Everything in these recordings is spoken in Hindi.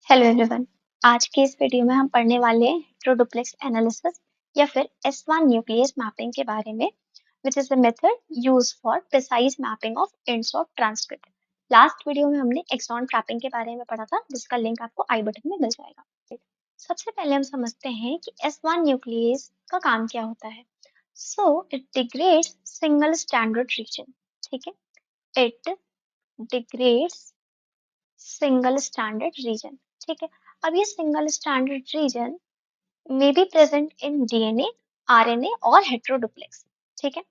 Hello everyone. आज के इस वीडियो में हम पढ़ने वाले हैं हेटेरोडुप्लेक्स एनालिसिस या फिर S1 न्यूक्लियस मैपिंग के बारे में, which is the method used for precise mapping of ends of transcript. Last video में हमने एक्सॉन ट्रैपिंग के बारे में पढ़ा था, जिसका लिंक आपको आई बटन में मिल जाएगा। सबसे पहले हम समझते हैं कि S1 न्यूक्लियस का काम क्या होता है। So it degrades single standard region. ठीक है, it degrades single standard region. ठीक है, अब ये सिंगल स्टैंडर्ड रीजन में be present in DNA, RNA और हेटेरोडुप्लेक्स। ठीक है,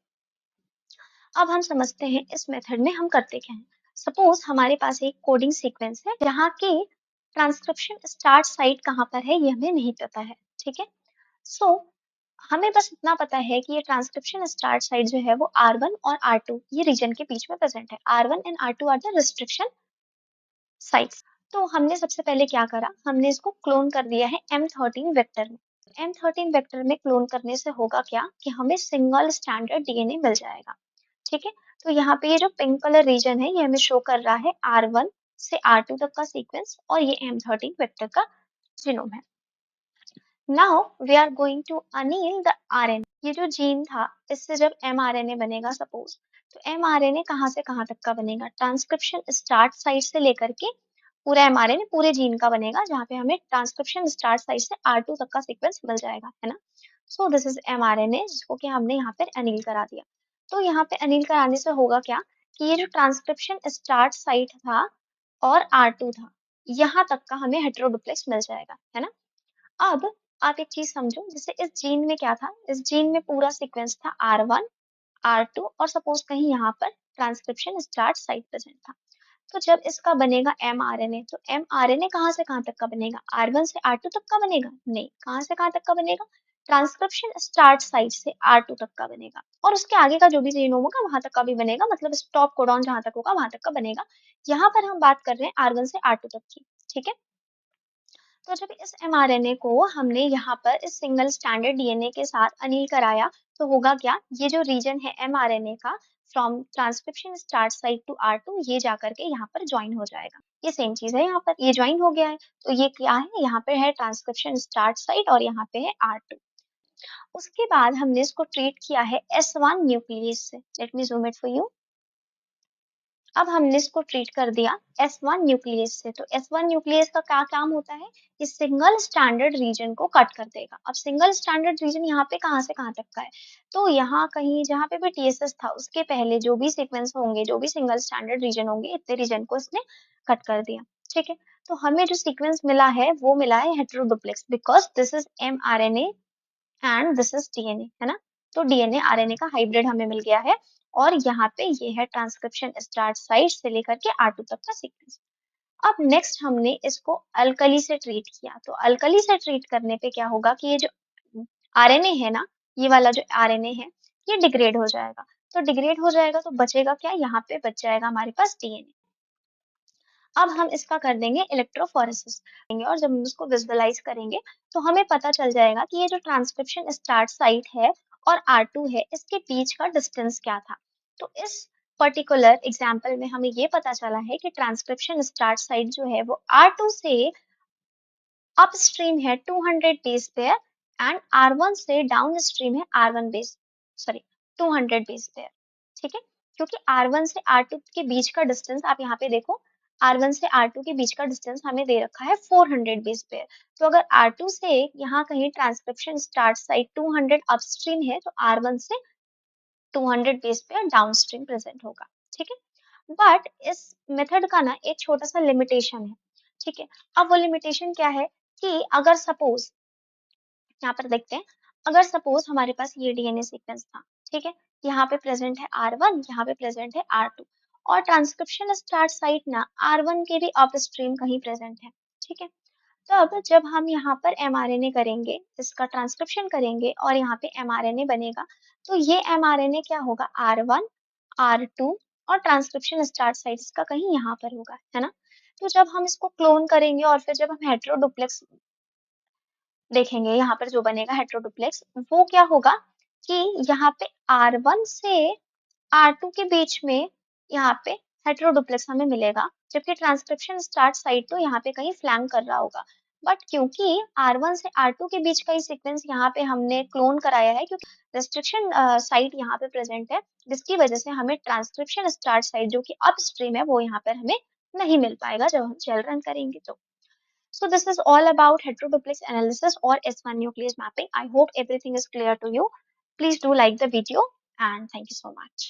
अब हम समझते हैं इस मेथड में हम करते क्या हैं। सपोज हमारे पास एक कोडिंग सीक्वेंस है जहाँ की ट्रांसक्रिप्शन स्टार्ट साइट कहाँ पर है ये हमें नहीं पता है। ठीक है, सो हमें बस इतना पता है कि ये ट्रांसक्रिप्शन स्टार्ट साइट जो है वो R1 और R2 ये रीजन के बीच में प्रेजेंट है। R1 and R2 are the restriction sites. तो हमने सबसे पहले क्या करा, हमने इसको क्लोन कर दिया है M13 वेक्टर में। M13 वेक्टर में क्लोन करने से होगा क्या कि हमें सिंगल स्टैंडर्ड डीएनए मिल जाएगा। ठीक है, तो यहाँ पे ये जो पिंक कलर रीजन है ये हमें शो कर रहा है R1 से R2 तक का सीक्वेंस, और ये M13 वेक्टर का जीनोम है। Now we are going to anneal the RNA. ये जो जीन था इससे जब mRNA बनेगा सपोज, तो mRNA कहाँ से कहाँ तक का बनेगा, ट्रांसक्रिप्शन स्टार्ट साइट से लेकर के पूरा mRNA पूरे जीन का बनेगा, जहाँ पे हमें ट्रांसक्रिप्शन स्टार्ट साइट से R2 तक का सीक्वेंस मिल जाएगा, है ना। सो दिस इज mRNA जिसको कि हमने यहाँ पे अनील करा दिया। तो यहाँ पे अनील कराने से होगा क्या कि ये जो ट्रांसक्रिप्शन स्टार्ट साइट था और R2 था, यहाँ तक का हमें हेटेरोडुप्लेक्स मिल जाएगा, है ना। अब आप एक चीज समझो, जैसे इस जीन में क्या था, इस जीन में पूरा सीक्वेंस था R1 R2 और सपोज कहीं यहाँ पर ट्रांसक्रिप्शन स्टार्ट साइट प्रेजेंट था। तो जब इसका बनेगा mRNA, तो mRNA कहाँ से कहाँ तक का बनेगा, R1 से R2 तक का बनेगा नहीं, कहाँ से कहाँ तक का बनेगा, ट्रांसक्रिप्शन स्टार्ट साइट से R2 तक का बनेगा, और उसके आगे का जो भी जीनोम होगा वहां तक का भी बनेगा, मतलब स्टॉप कोडॉन जहां तक होगा वहां तक का बनेगा। यहाँ पर हम बात कर रहे हैं R1 से R2 तक की। ठीक है, तो जब इस mRNA को हमने यहाँ पर इस सिंगल स्टैंडर्ड डीएनए के साथ अनील कराया, तो होगा क्या, ये जो रीजन है mRNA का from transcription start site to R2, ये जाकर के यहाँ पर ज्वाइन हो जाएगा। ये सेम चीज है, यहाँ पर ये ज्वाइन हो गया है, तो ये क्या है, यहाँ पे है ट्रांसक्रिप्शन स्टार्ट साइट और यहाँ पे है R2। उसके बाद हमने इसको ट्रीट किया है S1 न्यूक्लियस से। Let me zoom it for you. अब हमने इसको ट्रीट कर दिया S1 न्यूक्लियस से। तो S1 न्यूक्लियस का क्या काम होता है, ये सिंगल स्टैंडर्ड रीजन को कट कर देगा। अब सिंगल स्टैंडर्ड रीजन यहाँ पे कहाँ से कहाँ तक का है, तो यहाँ कहीं जहाँ पे भी TSS था उसके पहले जो भी सीक्वेंस होंगे, जो भी सिंगल स्टैंडर्ड रीजन होंगे, इतने रीजन को इसने कट कर दिया। ठीक है, तो हमें जो सीक्वेंस मिला है वो मिला है heteroduplex, because this is mRNA and this is DNA, है ना। तो डीएनए आरएनए का हाइब्रिड हमें मिल गया है, और यहाँ पे ये है ट्रांसक्रिप्शन स्टार्ट साइट से लेकर के R2 तक का सीक्वेंस। अब नेक्स्ट हमने इसको अल्कली से ट्रीट किया। तो अल्कली से ट्रीट करने पे क्या होगा कि ये जो आरएनए है ना, ये वाला जो आरएनए है ये डिग्रेड हो जाएगा। तो डिग्रेड हो जाएगा तो बचेगा क्या, यहाँ पे बच जाएगा हमारे पास डीएनए। अब हम इसका कर देंगे इलेक्ट्रोफोरेसिस, और जब हम इसको विजुअलाइज करेंगे तो हमें पता चल जाएगा कि ये जो ट्रांसक्रिप्शन स्टार्ट साइट है और R2 है, इसके बीच का डिस्टेंस क्या था। तो इस पर्टिकुलर एग्जाम्पल में हमें ये पता चला है कि ट्रांसक्रिप्शन स्टार्ट साइट जो है वो R2 से अपस्ट्रीम है 200 बेस पेयर, एंड R1 से डाउनस्ट्रीम है R1 base, sorry 200 base pair. ठीक है, क्योंकि R1 से R2 के बीच का डिस्टेंस आप यहाँ पे देखो, R1 से R2 के बीच का डिस्टेंस हमें दे रखा है 400 बेस पेयर। तो अगर R2 से यहाँ कहीं ट्रांसक्रिप्शन स्टार्ट साइट 200 अपस्ट्रीम है, तो R1 से 200 बेस पेयर डाउनस्ट्रीम प्रेजेंट होगा। ठीक है, बट इस मेथड का ना एक छोटा सा लिमिटेशन है। ठीक है, अब वो लिमिटेशन क्या है कि अगर सपोज, यहाँ पर देखते हैं, अगर सपोज हमारे पास ये डीएनए सीक्वेंस था, ठीक है, यहाँ पे प्रेजेंट है R1, यहाँ पे प्रेजेंट है R2, और ट्रांसक्रिप्शन स्टार्ट साइट ना R1 के भी अपस्ट्रीम कहीं प्रेजेंट है। ठीक है, तब जब हम यहाँ पर mRNA करेंगे, इसका ट्रांसक्रिप्शन करेंगे और यहाँ पे mRNA बनेगा, तो ये mRNA क्या होगा, R1 R2 और ट्रांसक्रिप्शन स्टार्ट साइट इसका कहीं यहाँ पर होगा, है ना। तो जब हम इसको क्लोन करेंगे और फिर जब हम हेटेरोडुप्लेक्स देखेंगे, यहाँ पर जो बनेगा हेटेरोडुप्लेक्स, वो क्या होगा कि यहाँ पे R1 से R2 के बीच में यहाँ पे हेटेरोडुप्लेक्स हमें मिलेगा, जबकि ट्रांसक्रिप्शन स्टार्ट साइट तो यहाँ पे कहीं फ्लैंक कर रहा होगा। बट क्योंकि R1 से R2 के बीच का ही सीक्वेंस यहाँ पे हमने क्लोन कराया है, क्योंकि रेस्ट्रिक्शन साइट यहाँ पे प्रेजेंट है, जिसकी वजह से हमें ट्रांसक्रिप्शन स्टार्ट साइट जो कि अपस्ट्रीम है वो यहाँ पर हमें नहीं मिल पाएगा जब हम शेल रन करेंगे तो। So this is all about heteroduplex analysis or S1 nucleus mapping. I hope everything is clear to you. Please do like the video and thank you so much.